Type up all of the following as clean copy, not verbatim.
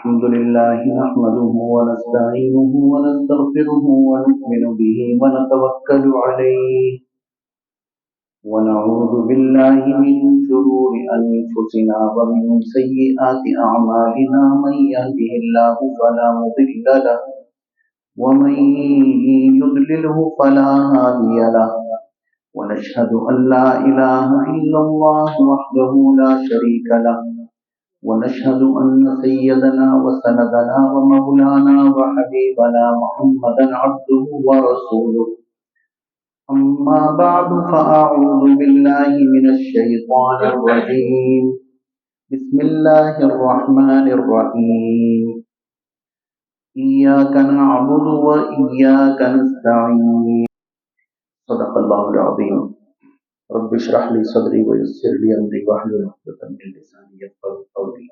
الحمد لله نحمده ونستعينه ونستغفره ونؤمن به ونتوكل عليه ونعوذ بالله من شرور أنفسنا ومن سيئات أعمالنا من يهده الله فلا مضل له ومن يضلله فلا هادي له ونشهد أن لا إله إلا الله وحده لا شريك له ونشهد أن سيدنا وسندنا ومولانا وحبيبنا محمدا عبده ورسوله أما بعد فأعوذ بالله من الشيطان الرجيم بسم الله الرحمن الرحيم إياك نعبد وإياك نستعين صدق الله العظيم رب اشرح لي صدري ويسر لي أمري واحلل عقدة من لساني يفقهوا قولي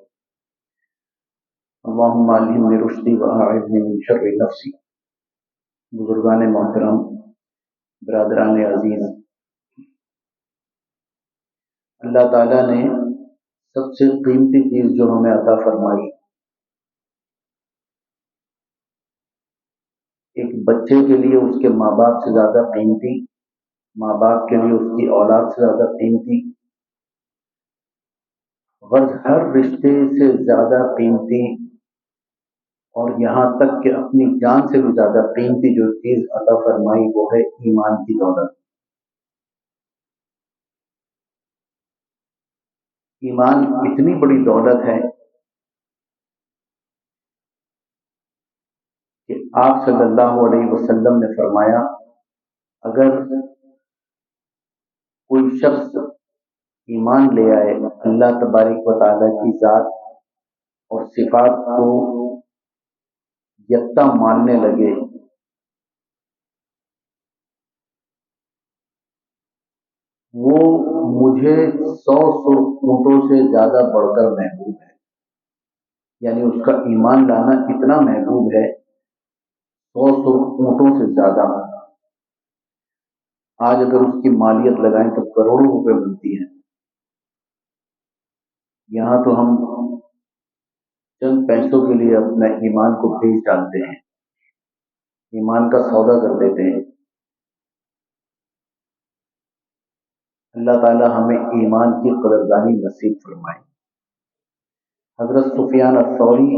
اللهم علمني رشدي وأعذني من شر نفسي. بزرگان محترم، برادران عزیز، اللہ تعالیٰ نے سب سے قیمتی چیز جو ہمیں عطا فرمائی، ایک بچے کے لیے اس کے ماں باپ سے زیادہ قیمتی، ماں باپ کے لیے اس کی اولاد سے زیادہ قیمتی، غرض ہر رشتے سے زیادہ قیمتی، اور یہاں تک کہ اپنی جان سے بھی زیادہ قیمتی جو چیز عطا فرمائی وہ ہے ایمان کی دولت. ایمان اتنی بڑی دولت ہے کہ آپ صلی اللہ علیہ وسلم نے فرمایا اگر کوئی شخص ایمان لے آئے، اللہ تبارک و تعالیٰ کی ذات اور صفات کو یکتا ماننے لگے، وہ مجھے 100 اونٹوں سے زیادہ بڑھ کر محبوب ہے. یعنی اس کا ایمان لانا اتنا محبوب ہے 100 اونٹوں سے زیادہ. آج اگر اس کی مالیت لگائیں تو کروڑوں روپے ملتی ہیں. یہاں تو ہم چند پیسوں کے لیے اپنے ایمان کو بیچ ڈالتے ہیں، ایمان کا سودا کر دیتے ہیں. اللہ تعالی ہمیں ایمان کی قدردانی نصیب فرمائے. حضرت سفیان الثوری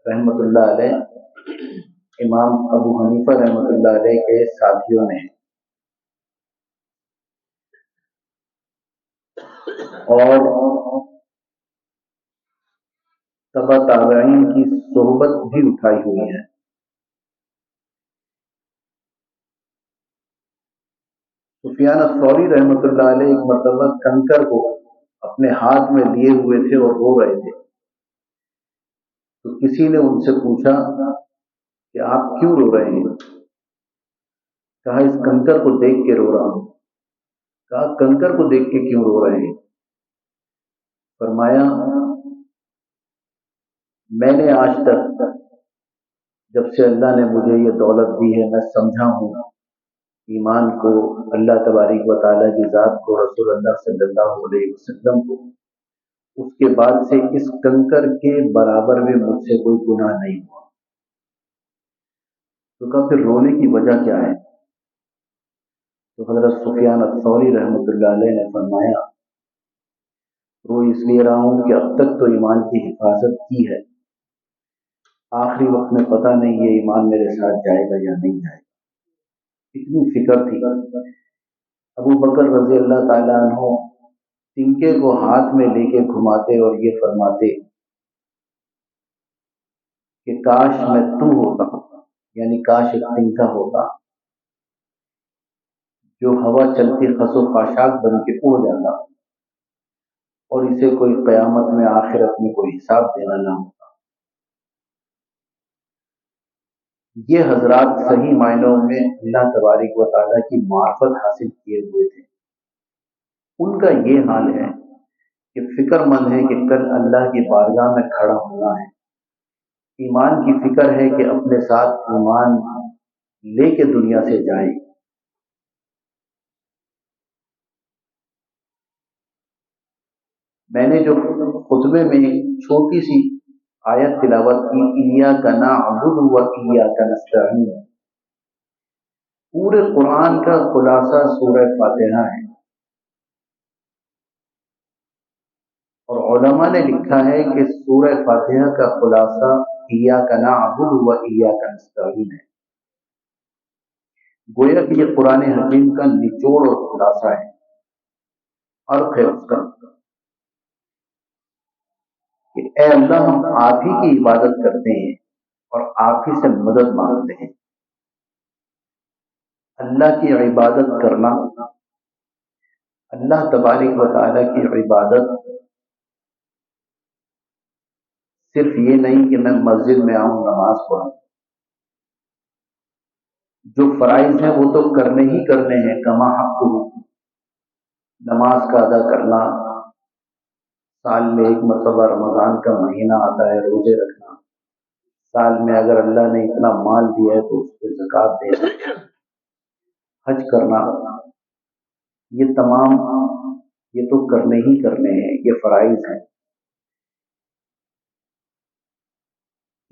رحمۃ اللہ علیہ امام ابو حنیفہ رحمۃ اللہ علیہ کے ساتھیوں نے اور تبع تابعین کی صحبت بھی اٹھائی ہوئی ہے. سفیان الثوری رحمۃ اللہ علیہ ایک مرتبہ کنکر کو اپنے ہاتھ میں لیے ہوئے تھے اور رو رہے تھے. تو کسی نے ان سے پوچھا کہ آپ کیوں رو رہے ہیں؟ کہا اس کنکر کو دیکھ کے رو رہا ہوں. کہا کنکر کو دیکھ کے کیوں رو رہے ہیں؟ فرمایا میں نے آج تک جب سے اللہ نے مجھے یہ دولت دی ہے میں سمجھا ہوں ایمان کو، اللہ تبارک و تعالیٰ کی ذات کو، رسول اللہ صلی اللہ علیہ وسلم کو، اس کے بعد سے اس کنکر کے برابر میں مجھ سے کوئی گناہ نہیں ہوا. تو کہا پھر رونے کی وجہ کیا ہے؟ تو حضرت سفیان الثوری رحمۃ اللہ علیہ نے فرمایا رو اس لیے رہا ہوں کہ اب تک تو ایمان کی حفاظت کی ہے، آخری وقت میں پتہ نہیں یہ ایمان میرے ساتھ جائے گا یا نہیں جائے گا. اتنی فکر تھی. ابو بکر رضی اللہ تعالیٰ عنہ تنکے کو ہاتھ میں لے کے گھماتے اور یہ فرماتے کہ کاش میں تو ہوتا، یعنی کاش ایک تنکا ہوتا جو ہوا چلتی خس و خاشاک بن کے اڑ جاتا اور اسے کوئی قیامت میں آخرت میں کوئی حساب دینا نہ ہوتا. یہ حضرات صحیح معنوں میں اللہ تبارک و تعالیٰ کی معرفت حاصل کیے ہوئے تھے. ان کا یہ حال ہے کہ فکر مند ہے کہ کل اللہ کی بارگاہ میں کھڑا ہونا ہے. ایمان کی فکر ہے کہ اپنے ساتھ ایمان لے کے دنیا سے جائے. میں نے جو خطبے میں ایک چھوٹی سی आयत तिलावत की, इय्याका नअबुदु व इय्याका नस्तईन। पूरे कुरान का खुलासा सूरह फातिहा है। और उलमा ने लिखा है कि सूरह फातिहा का खुलासा इय्याका नअबुदु व इय्याका नस्तईन है। गोया कि ये कुरान हकीम का निचोड़ और खुलासा है, अर्थ है उसका कि ए अल्लाह, हम आप ही की इबादत करते हैं और आप ही से मदद मांगते हैं। अल्लाह की इबादत करना, अल्लाह तबारक व तआला की इबादत सिर्फ ये नहीं कि मैं मस्जिद में आऊं, नमाज पढ़ूं। जो फराइज हैं वो तो करने ही करने हैं, कमा हक़्क़ु। नमाज का अदा करना, साल में एक मरतबा रमजान का महीना आता है, रोजे रखना, साल में अगर अल्लाह ने इतना माल दिया है तो उस पर ज़कात देना, हज करना, ये तमाम ये तो करने ही करने हैं, ये फराइज हैं।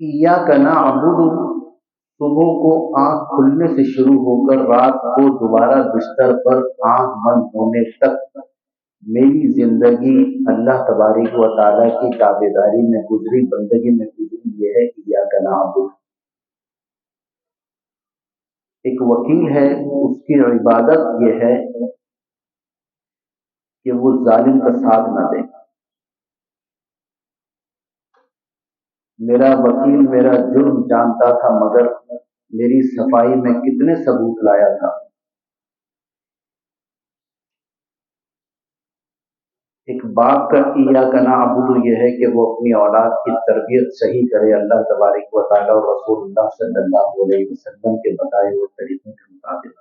इय्याका नअबुदु, सुबह को आंख खुलने से शुरू होकर रात को दोबारा बिस्तर पर आंख बंद होने तक मेरी जिंदगी अल्लाह तबारक व तआला की ताबेदारी में गुजरी, बंदगी में गुजरी। ये है इय्याका नअबुदु। एक वकील है, उसकी इबादत ये है कि वो जालिम का साथ न दे। मेरा वकील मेरा जुर्म जानता था, मगर मेरी सफाई में कितने सबूत लाया था। एक बाप का इय्याका नअबुदु ये है कि वो अपनी औलाद की तरबियत सही करे, अल्लाह तबारक व तआला और रसूलुल्लाह सल्लल्लाहु अलैहि वसल्लम के बताए हुए तरीकों के मुताबिक।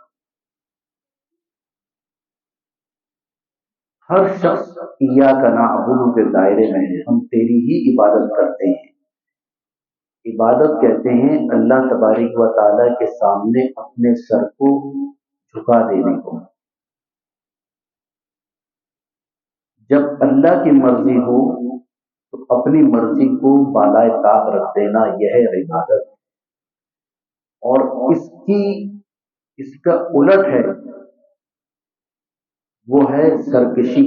हर शख्स इय्याका नअबुदु के दायरे में है, हम तेरी ही इबादत करते हैं। इबादत कहते हैं अल्लाह तबारक व तआला के सामने अपने सर को झुका देने को। जब अल्लाह की मर्जी हो तो अपनी मर्जी को बालाए ताक रख देना, यह है इबादत। और इसका उलट है, वो है सरकशी,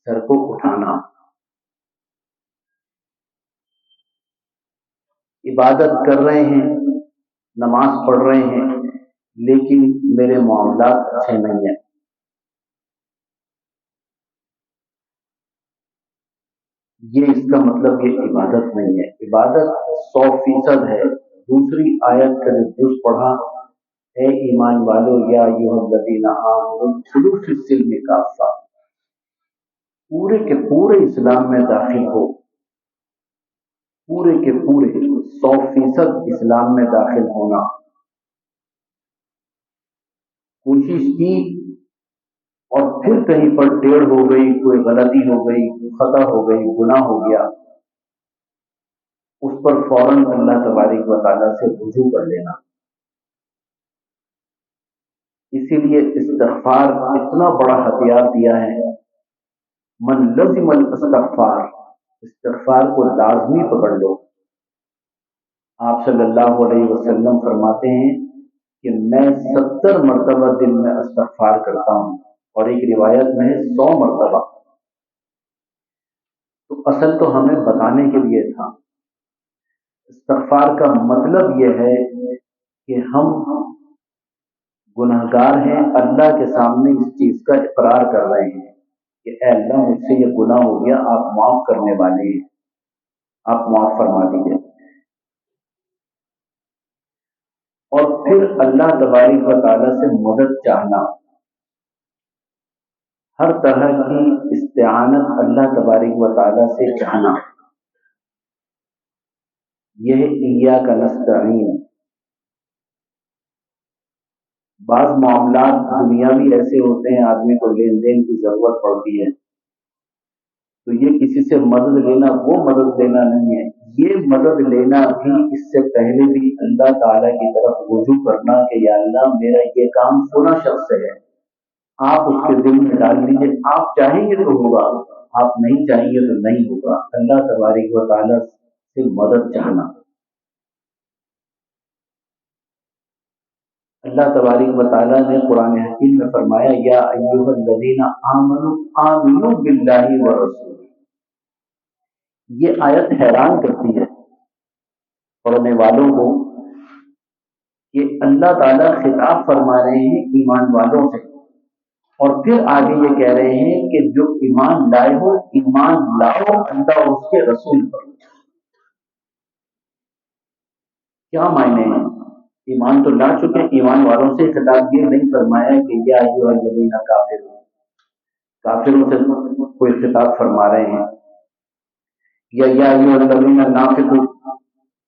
सर को उठाना। इबादत कर रहे हैं, नमाज पढ़ रहे हैं, लेकिन मेरे मामलात अच्छे नहीं है, ये इसका मतलब ये इबादत नहीं है। इबादत 100% है। दूसरी आयत का जो जुज पढ़ा, ए ईमान वालो या अय्युहल्लज़ीना आमनू उदखुलू फिस्सिल्मि काफ़ा, पूरे के पूरे इस्लाम में दाखिल हो, पूरे के पूरे 100% इस्लाम में दाखिल होना। कोशिश की और फिर कहीं पर टेढ़ हो गई, कोई गलती हो गई, खता हो गई, गुनाह हो गया, उस पर फौरन अल्लाह तबारक व तआला से रुजू कर लेना। इसीलिए इस्तिग़फ़ार इतना बड़ा हथियार दिया है। मन लज़िमल इस्तिग़फ़ार, इस्तिग़फ़ार को लाज़मी पकड़ लो। आप सल्लल्लाहु अलैहि वसल्लम फरमाते हैं कि मैं 70 मरतबा दिन में इस्तिग़फ़ार करता हूँ, और एक रिवायत में है 100 मरतबा। तो असल तो हमें बताने के लिए था। इस्तिग़फ़ार का मतलब यह है कि हम गुनहगार हैं, अल्लाह के सामने इस चीज का इकरार कर रहे हैं कि ऐ अल्लाह, मुझसे ये गुनाह हो गया, आप माफ करने वाले हैं, आप माफ फरमा दीजिए। और फिर अल्लाह तबारक व तआला से मदद चाहना, हर तरह की इस्तिआनत अल्लाह तबारक व तआला से चाहना, यह इय्याका नस्तईन। बाज़ मामलात दुनियावी ऐसे होते हैं, आदमी को लेन देन की जरूरत पड़ती है, तो ये किसी से मदद लेना वो मदद लेना नहीं है। ये मदद लेना भी इससे पहले भी अल्लाह ताला की तरफ रुजू करना कि या अल्लाह, मेरा ये काम फला शख्स से है, आप उसके दिल में डाल दीजिए, आप चाहेंगे तो होगा, आप नहीं चाहेंगे तो नहीं होगा। अल्लाह तबारक व तआला سے مدد چاہنا۔ اللہ تبارک و تعالیٰ نے قرآن حکیم میں فرمایا یا ایھا الذین آمنوا آمنوا باللہ ورسولہ۔ یہ آیت حیران کرتی ہے پڑھنے والوں کو کہ اللہ تعالیٰ خطاب فرما رہے ہیں ایمان والوں سے، اور پھر آگے یہ کہہ رہے ہیں کہ جو ایمان لائے ہو ایمان لاؤ اللہ اور اس کے رسول پر۔ کیا معنی ہیں؟ ایمان تو لا چکے، ایمان والوں سے خطاب یہ نہیں فرمایا کہ یا ایھا الذین کافرون، کافروں سے کوئی خطاب فرما رہے ہیں، یا ایھا الذین نافقون،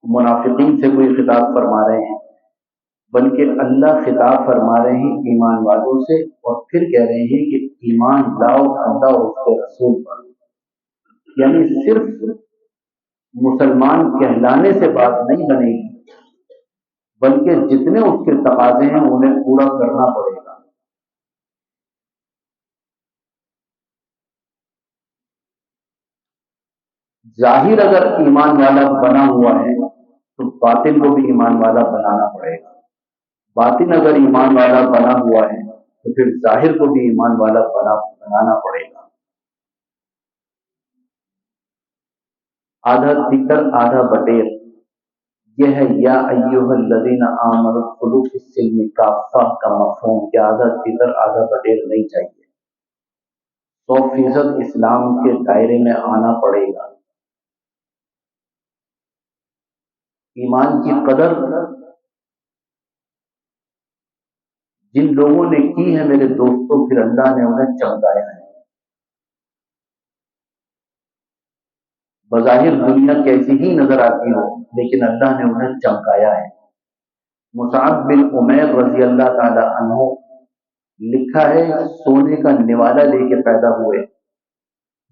منافقین سے کوئی خطاب فرما رہے ہیں، بلکہ اللہ خطاب فرما رہے ہیں ایمان والوں سے، اور پھر کہہ رہے ہیں کہ ایمان لاؤ اللہ اور اس کے رسول پر۔ یعنی صرف مسلمان کہلانے سے بات نہیں بنے گی، بلکہ جتنے اس کے تقاضے ہیں انہیں پورا کرنا پڑے گا۔ ظاہر اگر ایمان والا بنا ہوا ہے تو باطن کو بھی ایمان والا بنانا پڑے گا، باطن اگر ایمان والا بنا ہوا ہے تو پھر ظاہر کو بھی ایمان والا بنانا پڑے گا۔ آدھا تیتر آدھا بٹیر، یہ ہے یا ایھا الذین آمنوا ادخلوا فی السلم کافہ کا مفہوم، کہ آدھا تیتر آدھا بٹیر نہیں چاہیے، 100% اسلام کے دائرے میں آنا پڑے گا۔ ایمان کی قدر جن لوگوں نے کی ہے میرے دوستوں، پھر اللہ نے انہیں چمکایا ہے۔ بظاہر دنیا کیسی ہی نظر آتی ہو لیکن اللہ نے انہیں چمکایا ہے۔ مصعب بن عمیر رضی اللہ تعالی عنہ لکھا ہے سونے کا نوالا لے کے پیدا ہوئے،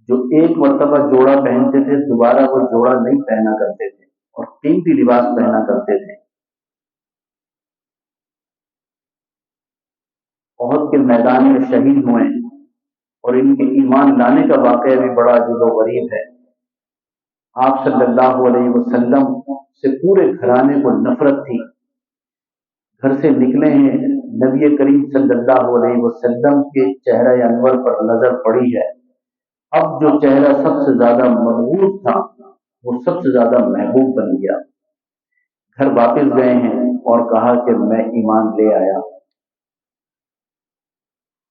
جو ایک مرتبہ جوڑا پہنتے تھے دوبارہ وہ جوڑا نہیں پہنا کرتے تھے، اور قیمتی لباس پہنا کرتے تھے۔ احد کے میدان میں شہید ہوئے، اور ان کے ایمان لانے کا واقعہ بھی بڑا عجیب و غریب ہے۔ آپ صلی اللہ علیہ وسلم سے پورے گھرانے کو نفرت تھی، گھر سے نکلے ہیں، نبی کریم صلی اللہ علیہ وسلم کے چہرہ انور پر نظر پڑی ہے، اب جو چہرہ سب سے زیادہ مبغوض تھا وہ سب سے زیادہ محبوب بن گیا۔ گھر واپس گئے ہیں اور کہا کہ میں ایمان لے آیا۔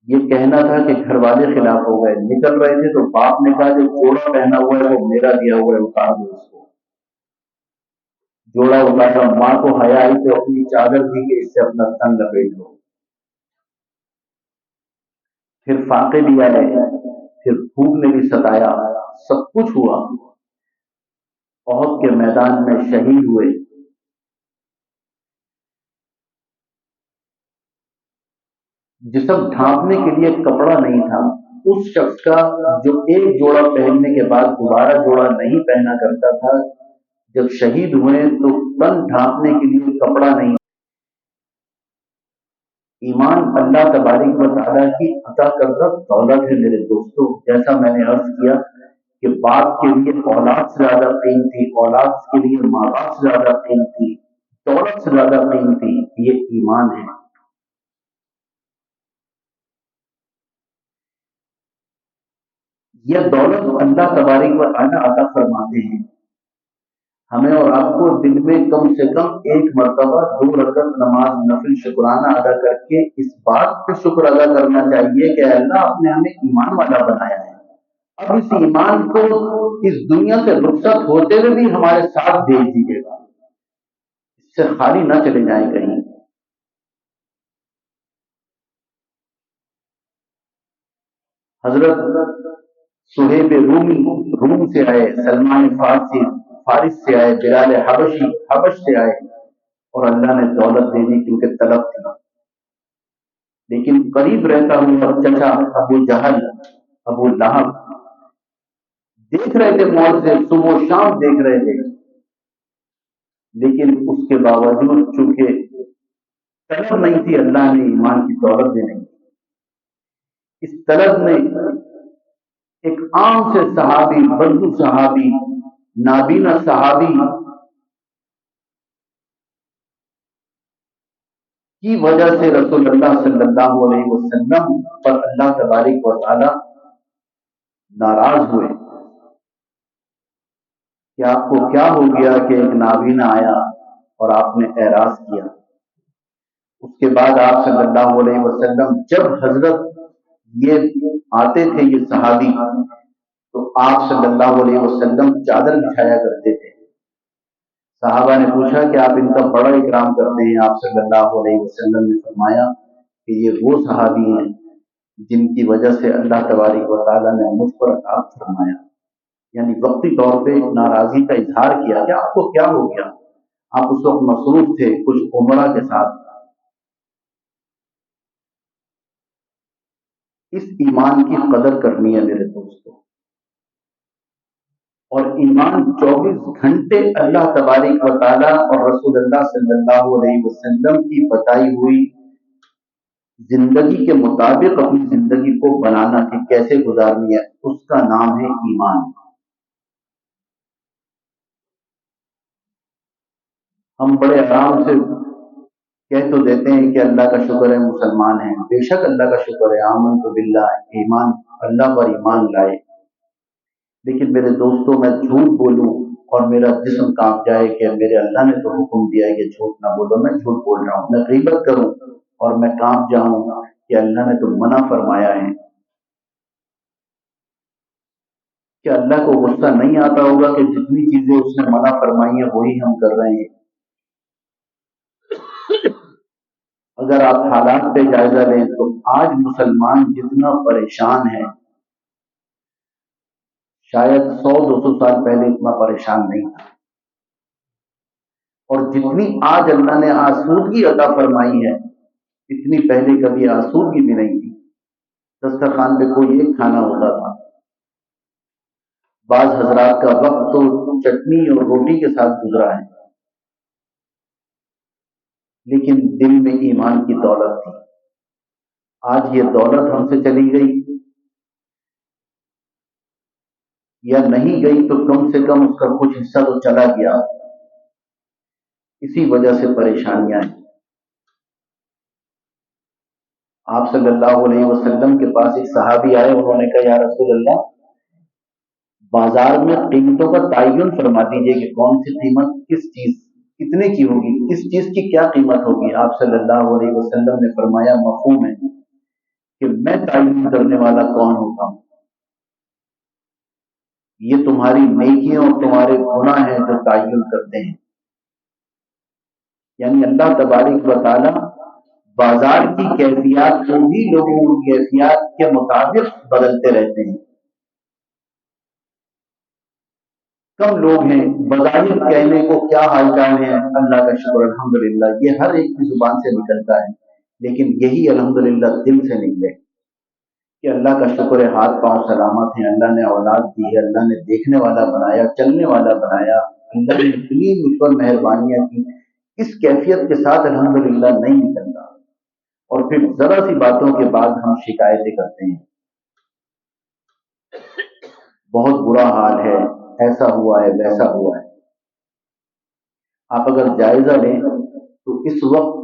یہ کہنا تھا کہ گھر والے خلاف ہو گئے، نکل رہے تھے تو باپ نے کہا جو جوڑا پہنا ہوا ہے وہ میرا دیا ہوا ہے، اتار دو اس کو۔ جوڑا اتارا، ماں کو حیا آئی تو اپنی چادر دی کہ اس سے اپنا تن لپیٹ لو۔ پھر فاقے بھی آئے، پھر بھوک نے بھی ستایا، سب کچھ ہوا، احد کے میدان میں شہید ہوئے۔ جسم ڈھانپنے کے لیے کپڑا نہیں تھا، اس شخص کا جو ایک جوڑا پہننے کے بعد دوبارہ جوڑا نہیں پہنا کرتا تھا، جب شہید ہوئے تو تن ڈھانپنے کے لیے کپڑا نہیں۔ ایمان اللہ تبارک و تعالیٰ کی عطا کردہ دولت ہے میرے دوستوں، جیسا میں نے عرض کیا کہ باپ کے لیے اولاد سے زیادہ قیمتی، اولاد کے لیے ماں باپ سے زیادہ قیمتی، دولت سے زیادہ قیمتی یہ ایمان ہے۔ یہ دولت اللہ تبارک و تعالیٰ عطا فرماتے ہیں ہمیں اور آپ کو، دن میں کم سے کم ایک مرتبہ 2 رکعت نماز نفل شکرانہ ادا کر کے اس بات پہ شکر ادا کرنا چاہیے کہ اللہ آپ نے ہمیں ایمان والا بنایا ہے، اب اس ایمان کو اس دنیا سے رخصت ہوتے ہوئے بھی ہمارے ساتھ بھیج دیجیے گا، اس سے خالی نہ چلے جائیں کہیں۔ حضرت صہیب رومی روم سے آئے، سلمان فارسی فارس سے آئے، بلال حبشی حبش سے آئے، اور اللہ نے دولت دے دی کیونکہ طلب تھی۔ لیکن قریب رہتا ہوا چچا ابو جہل ابو لہب دیکھ رہے تھے، معجزے صبح و شام دیکھ رہے تھے، لیکن اس کے باوجود چونکہ طلب نہیں تھی، اللہ نے ایمان کی دولت دی نہیں۔ اس طلب نے ایک عام سے صحابی، بدو صحابی नाबीना सहाबी की वजह से रसूलुल्लाह सल्लल्लाहु अलैहि वसल्लम पर अल्लाह तबारक व तआला नाराज हुए कि आपको क्या हो गया कि एक नाबीना आया और आपने एराज किया। उसके बाद आप सल्लल्लाहु अलैहि वसल्लम जब हजरत ये आते थे ये सहाबी, तो आप सल्लल्लाहु अलैहि वसल्लम चादर बिछाया करते थे। सहाबा ने पूछा कि आप इनका बड़ा इकराम करते हैं। आप सल्लल्लाहु अलैहि वसल्लम ने फरमाया कि ये वो सहाबी हैं जिनकी वजह से अल्लाह तबारक व तआला ने मुझ पर अताब फरमाया। यानी वक्ती तौर पे नाराजगी का इजहार किया कि आपको क्या हो गया। आप उस वक्त मसरूफ थे कुछ उमरा के साथ। इस ईमान की कदर करनी है मेरे दोस्तों। और ईमान 24 घंटे अल्लाह तबारक व तआला और रसूलुल्लाह सल्लल्लाहु अलैहि वसल्लम की बताई हुई जिंदगी के मुताबिक अपनी जिंदगी को बनाना कि कैसे गुजारनी है, उसका नाम है ईमान। हम बड़े आराम से कह तो देते हैं कि अल्लाह का शुक्र है मुसलमान हैं। बेशक अल्लाह का शुक्र है, आमन तो बिल्लाह, ईमान, अल्लाह पर ईमान लाए। लेकिन मेरे दोस्तों, मैं झूठ बोलूं और मेरा जिस्म कांप जाए कि मेरे अल्लाह ने तो हुक्म दिया है कि झूठ ना बोलो, मैं झूठ बोल रहा हूं। मैं गीबत करूं और मैं कांप जाऊं कि अल्लाह ने तो मना फरमाया है। कि अल्लाह को गुस्सा नहीं आता होगा कि जितनी चीजें उसने मना फरमाई है वही हम कर रहे हैं। अगर आप हालात पे जायजा लें तो आज मुसलमान जितना परेशान है, शायद 100-200 साल पहले इतना परेशान नहीं था। और जितनी आज अल्लाह ने आसूदगी अता फरमाई है, इतनी पहले कभी आसूदगी भी नहीं थी। दस्तरखान पे कोई एक खाना होता था। बाज हजरात का वक्त तो चटनी और रोटी के साथ गुजरा है, लेकिन दिल में ईमान की दौलत थी। आज ये दौलत हमसे चली गई या नहीं गई तो कम से कम उसका कुछ हिस्सा तो चला गया। इसी वजह से परेशानियां हैं। आप सल्लल्लाहु अलैहि वसल्लम के पास एक सहाबी आए, उन्होंने कहा या रसूल अल्लाह, बाजार में कीमतों का तयन फरमा दीजिए कि कौन सी कीमत किस चीज कितने की होगी, किस चीज की क्या कीमत होगी। आप सल्लल्लाहु अलैहि वसल्लम ने फरमाया, मफहूम है कि मैं तयन करने वाला कौन होता हूं, ये तुम्हारी नेकियां और तुम्हारे गुनाह हैं जो तयन करते हैं। यानी अल्लाह तबारक व तआला बाजार की कैफियत को भी लोगों की कैफियत के मुताबिक बदलते रहते हैं। कम लोग हैं बज़ाहिर कहने को क्या हाल चाल है, अल्लाह का शुक्र अल्हम्दुलिल्लाह, ये हर एक की जुबान से निकलता है, लेकिन यही अल्हम्दुलिल्लाह दिल से निकले कि अल्लाह का शुक्र है, हाथ पांव सलामत हैं, अल्लाह ने औलाद दी है, अल्लाह ने देखने वाला बनाया, चलने वाला बनाया, अल्लाह ने इतनी मुझ पर मेहरबानियां की। इस कैफियत के साथ अल्हम्दुलिल्लाह नहीं निकलता। और फिर जरा सी बातों के बाद हम शिकायतें करते हैं, बहुत बुरा हाल है, ऐसा हुआ है, वैसा हुआ है। आप अगर जायजा लें तो इस वक्त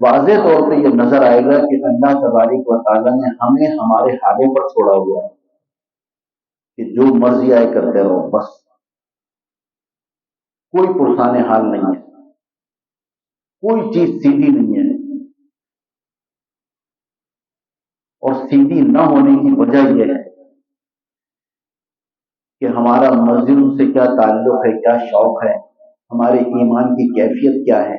वाज़े तौर पे ये नजर आएगा कि अल्लाह तबारक व तआला ने हमें हमारे हालों पर छोड़ा हुआ है कि जो मर्जी आए करते रहो, बस कोई पुरसाने हाल नहीं है, कोई चीज सीधी नहीं है। और सीधी न होने की वजह यह है कि हमारा मस्जिदों से क्या ताल्लुक है, क्या शौक है, हमारे ईमान की कैफियत क्या है।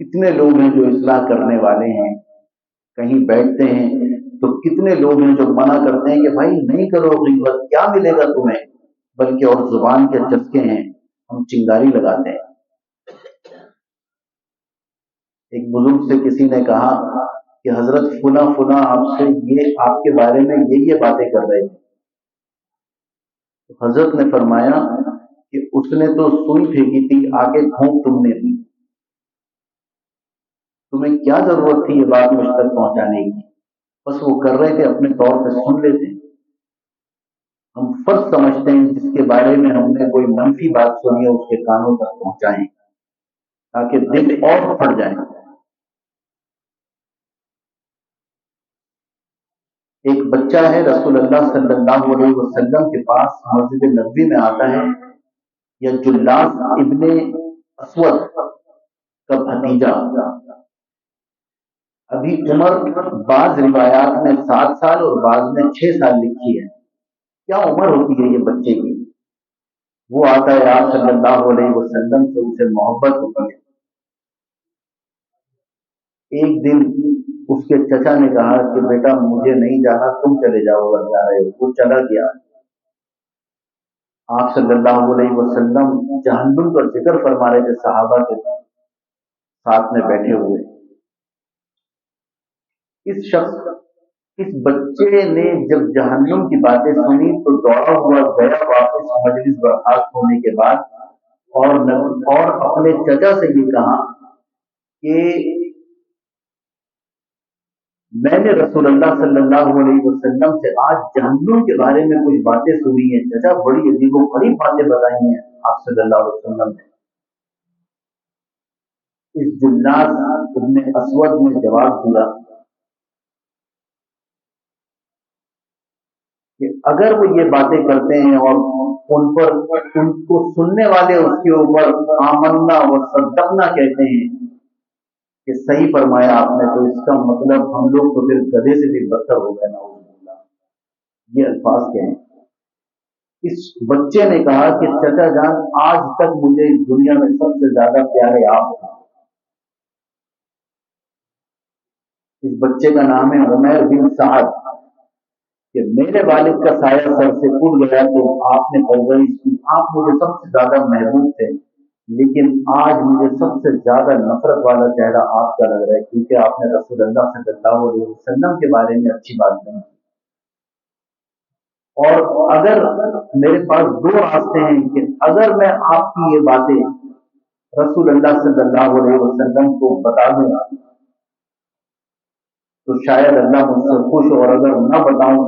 कितने लोग हैं जो इस्लाह करने वाले हैं, कहीं बैठते हैं तो कितने लोग हैं जो मना करते हैं कि भाई नहीं करो गीबत, क्या मिलेगा तुम्हें, बल्कि और जुबान के चस्के हैं, हम चिंगारी लगाते हैं। एक बुजुर्ग से किसी ने कहा कि हजरत फुला फुला आपसे ये आपके बारे में ये बातें कर रहे थे। तो हजरत ने फरमाया कि उसने तो सुई फेंकी थी, आगे घूंक तुमने दी, तुम्हें क्या जरूरत थी ये बात मुझ तक पहुंचाने की। बस वो कर रहे थे, अपने तौर पे सुन लेते। हम फर्ज समझते हैं जिसके बारे में हमने कोई मनफी बात सुनी है उसके कानों तक पहुंचाएं ताकि दिल और फट जाए। एक बच्चा है रसूलुल्लाह सल्लल्लाहु अलैहि वसल्लम के पास मस्जिद नबवी में आता है, या जुल्लास इब्ने असवद का भतीजा। अभी उम्र बाज रिवायात में 7 साल और बाज में 6 साल लिखी है। क्या उम्र होती है ये बच्चे की। वो आता है आप सल्लल्लाहु अलैहि वसल्लम से, उसे मोहब्बत होती है। एक दिन उसके चचा ने कहा कि बेटा मुझे नहीं जाना, तुम चले जाओ अगर जा रहे हो। वो चला गया। आप सल्लल्लाहु अलैहि वसल्लम जहन्नुम का जिक्र फरमा रहे थे सहाबा के साथ में बैठे हुए। इस बच्चे ने जब जहन्नुम की बातें सुनी तो दौड़ा हुआ गया वापस मजलिस बर्खास्त होने के बाद, और अपने चचा से ये कहा कि मैंने रसूलुल्लाह सल्लल्लाहु अलैहि वसल्लम से आज जहन्नुम के बारे में कुछ बातें सुनी हैं। चचा बड़ी अजीबो गरीब बातें बताई हैं आप सल्लल्लाहु अलैहि वसल्लम ने। इस जुल्लास इब्ने असवद ने जवाब दिया कि अगर वो ये बातें करते हैं और उनको सुनने वाले उसके ऊपर आमन्ना व सद्दकना कहते हैं कि सही फरमाया आपने, तो इसका मतलब हम लोग तो फिर गधे से भी बदतर हो गए ना। ये अल्फाज क्या हैं। इस बच्चे ने कहा कि चचा जान आज तक मुझे इस दुनिया में सबसे ज्यादा प्यारे आप थे। इस बच्चे का नाम है उमैर बिन साद। कि मेरे वालिद का साया सर से उड़ गया तो आपने परवरिश की, आप मुझे सबसे ज्यादा महबूब थे, लेकिन आज मुझे सबसे ज्यादा नफरत वाला चेहरा आपका लग रहा है, क्योंकि आपने रसूलुल्लाह सल्लल्लाहु अलैहि वसल्लम के बारे में अच्छी बात नहीं की। और अगर मेरे पास दो रास्ते हैं कि अगर मैं आपकी ये बातें रसूलुल्लाह सल्लल्लाहु अलैहि वसल्लम को बता दूंगा तो शायद अल्लाह मुझसे खुश, और अगर न बताऊं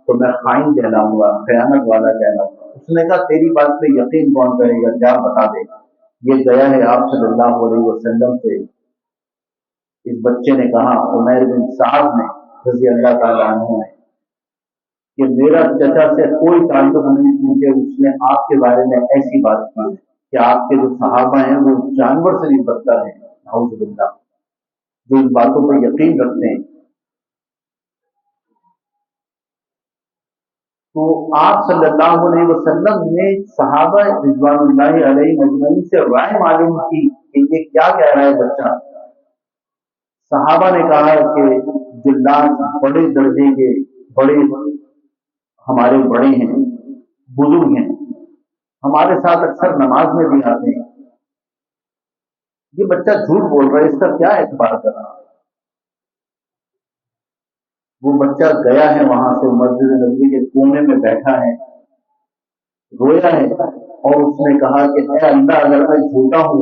तो मैं खाइन कहलाऊंगा, खयानत वाला कहलाऊंगा। उसने कहा तेरी बात पे यकीन कौन करेगा, क्या बता दे। ये गया है आप सल्लल्लाहु अलैहि वसल्लम से। इस बच्चे ने कहा, उमैर बिन साद ने रज़ी अल्लाह ताला अन्हु ने, कि मेरा चचा से कोई ताल्लुक नहीं, क्योंकि उसने आपके बारे में ऐसी बात की कि आपके जो सहाबा हैं वो जानवर से भी बदतर हैं, नाउज़ बिल्लाह। जो इन बातों पर यकीन रखते हैं। तो आप सल्लल्लाहु अलैहि वसल्लम ने सहाबा रिज़वानुल्लाहि अलैहिम अजमईन से राय मालूम की कि ये क्या कह रहा है बच्चा। सहाबा ने कहा कि जुल्लास बड़े दर्जे के, बड़े हमारे बड़े हैं, बुजुर्ग हैं, हमारे साथ अक्सर नमाज में भी आते हैं। ये बच्चा झूठ बोल रहा है, इसका क्या एतबार करना। वो बच्चा गया है वहां से, मस्जिद नबवी के कोने में बैठा है, रोया है, और उसने कहा कि ऐ अल्लाह अगर मैं झूठा हूं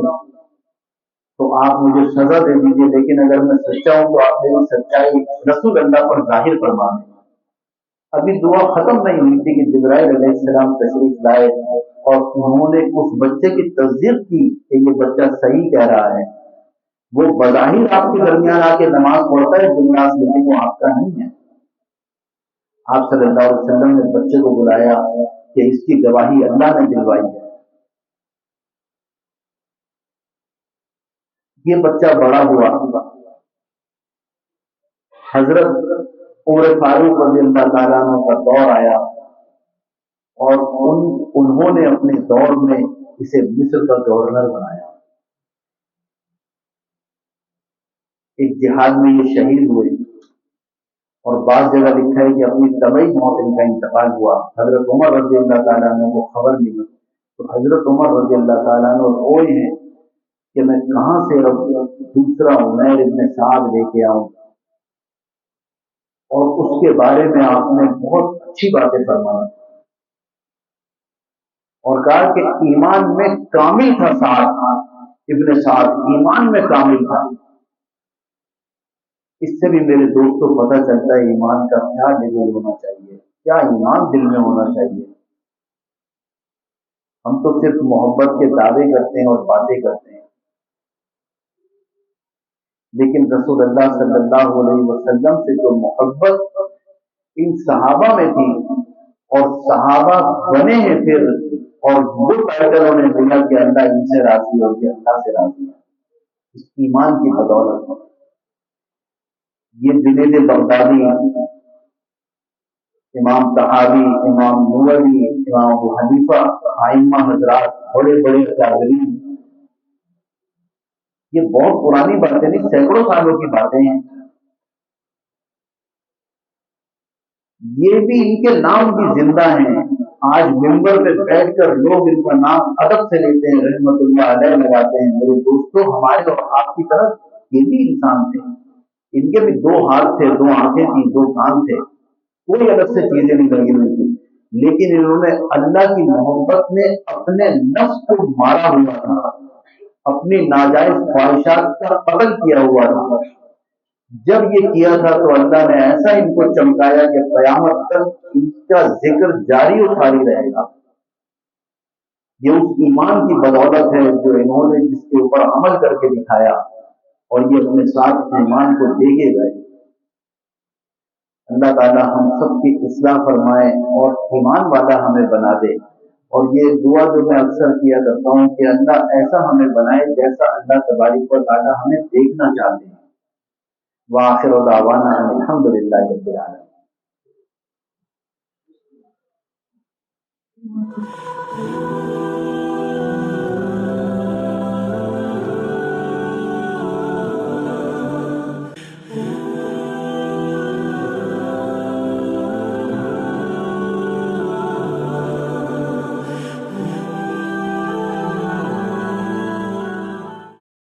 तो आप मुझे सजा दे दीजिए, लेकिन अगर मैं सच्चा हूं तो आप मेरी सच्चाई रसूल अल्लाह पर जाहिर फरमा दें। अभी दुआ खत्म नहीं हुई थी कि जिब्राइल अलैहिस्सलाम तशरीफ लाए और उन्होंने उस बच्चे की तस्दीक की कि ये बच्चा सही कह रहा है। वो बज़ाहिर आपके दरमियान आके नमाज पढ़ता है जुल्लास, लेकिन वो आपका नहीं है। आप सल्लल्लाहु अलैहि वसल्लम ने बच्चे को बुलाया कि इसकी गवाही अल्लाह ने दिलवाई है। ये बच्चा बड़ा हुआ, हजरत उमर फारूक रज़ियल्लाहु ताला अन्हु का दौर आया, और उन्होंने अपने दौर में इसे मिस्र का गवर्नर बनाया। एक जिहाद में ये शहीद हुए, और बाद जगह लिखा है कि अपनी तबई मौत इनका इंतकाल हुआ। हजरत उमर रज़ियल्लाहु ताला अन्हु को खबर मिली तो हजरत उमर रज़ियल्लाहु ताला अन्हु रोए हैं कि मैं कहां से अब दूसरा उमैर इब्ने साद लेके आऊं। और उसके बारे में आपने बहुत अच्छी बातें फरमाई और कहा कि ईमान में कामिल था साद इब्ने साद, ईमान में कामिल था। इससे भी मेरे दोस्तों पता चलता है ईमान का क्या लेवल होना चाहिए, क्या ईमान दिल में होना चाहिए। ہم تو صرف محبت کے دعوے کرتے ہیں اور باتیں کرتے ہیں، لیکن رسول اللہ صلی اللہ علیہ وسلم سے جو محبت ان صحابہ میں تھی، اور صحابہ بنے ہیں پھر، اور وہ ٹائٹل انہیں ملا کہ اللہ ان سے راضی ہو گیا، اللہ سے راضی ہے، اس ایمان کی بدولت۔ یہ جنید بغدادی، امام طحاوی، امام نووی، امام ابو حنیفہ، ائمہ حضرات، بڑے بڑے اکابرین، یہ بہت پرانی باتیں نہیں، سینکڑوں سالوں کی باتیں ہیں، یہ بھی ان کے نام بھی زندہ ہیں۔ آج ممبر پہ بیٹھ کر لوگ ان کا نام ادب سے لیتے ہیں، رحمت اللہ علیہ لگاتے ہیں۔ میرے دوستوں، ہمارے اور آپ کی طرف یہ بھی انسان تھے، ان کے بھی دو ہاتھ تھے، دو آنکھیں تھیں، دو کان تھے، کوئی الگ سے چیزیں نہیں لگی ہوئی تھی، لیکن انہوں نے اللہ کی محبت میں اپنے نفس کو مارا ہوا تھا، اپنی ناجائز خواہشات کا قتل کیا ہوا تھا۔ جب یہ کیا تھا تو اللہ نے ایسا ان کو چمکایا کہ قیامت تک ان کا ذکر جاری و ساری رہے گا۔ یہ اس ایمان کی بدولت ہے جو انہوں نے جس کے اوپر عمل کر کے دکھایا، اور یہ اپنے ساتھ ایمان کو دے کے گئے۔ اللہ تعالی ہم سب کی اصلاح فرمائے اور ایمان والا ہمیں بنا دے۔ اور یہ دعا جو میں اکثر کیا کرتا ہوں کہ اللہ ایسا ہمیں بنائے جیسا اللہ تبارک و تعالی ہمیں دیکھنا چاہتے ہیں۔ وآخر دعوانا ان الحمد للہ رب العالمین۔